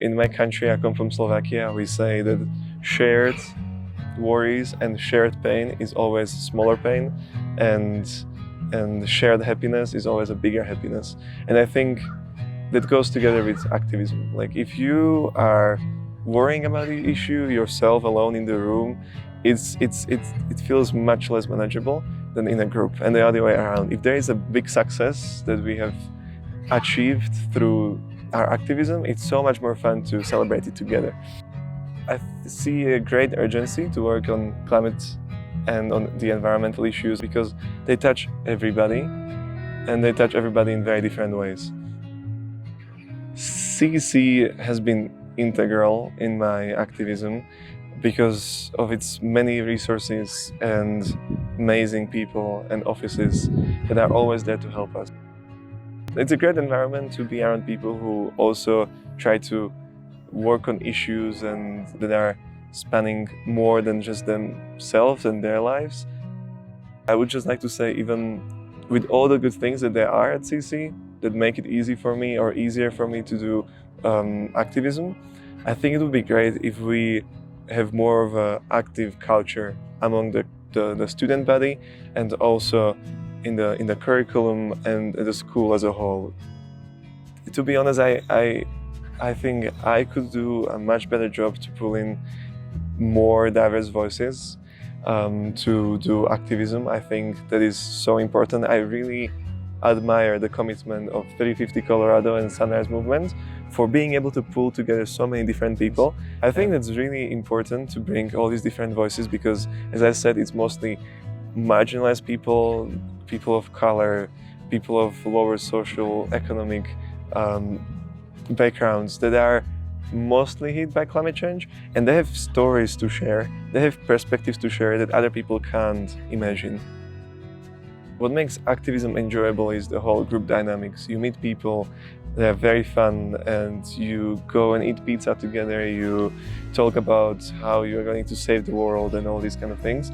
In my country, I come from Slovakia, we say that shared worries and shared pain is always smaller pain, and shared happiness is always a bigger happiness. And I think that goes together with activism. Like if you are worrying about the issue yourself alone in the room, it feels much less manageable than in a group, and the other way around. If there is a big success that we have achieved through our activism, it's so much more fun to celebrate it together. I see a great urgency to work on climate and on the environmental issues because they touch everybody, and they touch everybody in very different ways. CEC has been integral in my activism because of its many resources and amazing people and offices that are always there to help us. It's a great environment to be around people who also try to work on issues and that are spanning more than just themselves and their lives. I would just like to say, even with all the good things that there are at CC that make it easy for me or easier for me to do activism, I think it would be great if we have more of an active culture among the student body and also in the curriculum and the school as a whole. To be honest, I think I could do a much better job to pull in more diverse voices to do activism. I think that is so important. I really admire the commitment of 3050 Colorado and Sunrise Movement for being able to pull together so many different people. I think that's really important to bring all these different voices because, as I said, it's mostly marginalized people, people of color, people of lower social, economic backgrounds that are mostly hit by climate change, and they have stories to share, they have perspectives to share that other people can't imagine. What makes activism enjoyable is the whole group dynamics. You meet people, they're very fun, and you go and eat pizza together, you talk about how you're going to save the world and all these kind of things.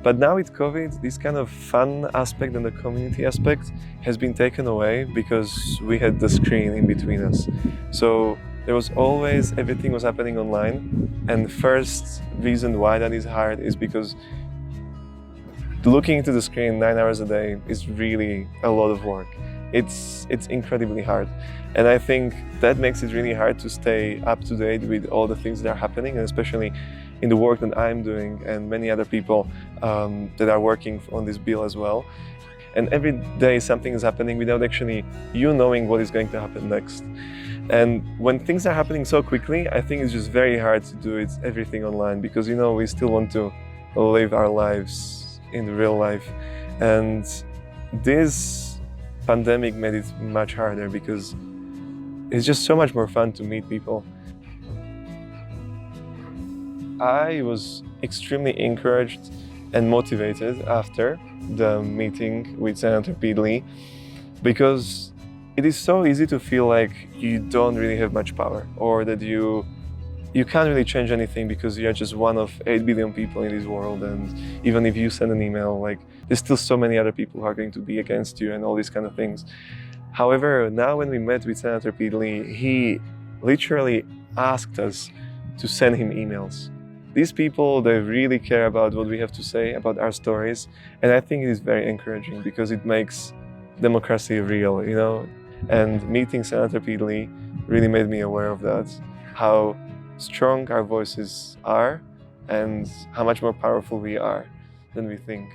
But now with COVID, this kind of fun aspect and the community aspect has been taken away because we had the screen in between us. So there was always, everything was happening online. And the first reason why that is hard is because looking into the screen 9 hours a day is really a lot of work. It's incredibly hard. And I think that makes it really hard to stay up to date with all the things that are happening, and especially in the work that I'm doing and many other people that are working on this bill as well. And every day something is happening without actually you knowing what is going to happen next. And when things are happening so quickly, I think it's just very hard to do everything online because, you know, we still want to live our lives in real life. And this pandemic made it much harder because it's just so much more fun to meet people. I was extremely encouraged and motivated after the meeting with Senator Pete Lee because it is so easy to feel like you don't really have much power or that you can't really change anything because you're just one of 8 billion people in this world, and even if you send an email, like there's still so many other people who are going to be against you and all these kind of things. However, now when we met with Senator Pete Lee, he literally asked us to send him emails. These people, they really care about what we have to say, about our stories, and I think it is very encouraging because it makes democracy real, you know? And meeting Senator Pete Lee really made me aware of that, how strong our voices are and how much more powerful we are than we think.